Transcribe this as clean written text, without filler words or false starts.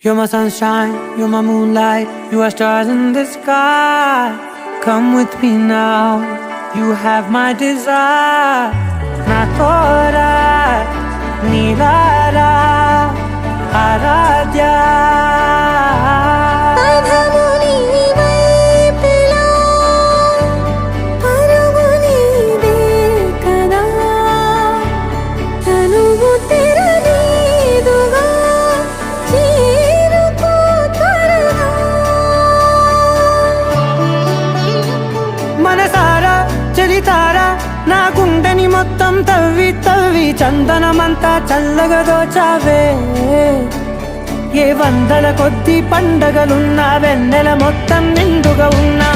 You're my sunshine, you're my moonlight, you are stars in the sky. Come with me now, you have my desire. Na tora, nilara, aradya. మనసారా చలితారా నా గుండెని మొత్తం తవ్వి తవ్వి చందనమంతా చల్లగా దోచావే. ఏ వందల కొద్ది పండగలున్నా వెన్నెల మొత్తం నిండుగా ఉన్నా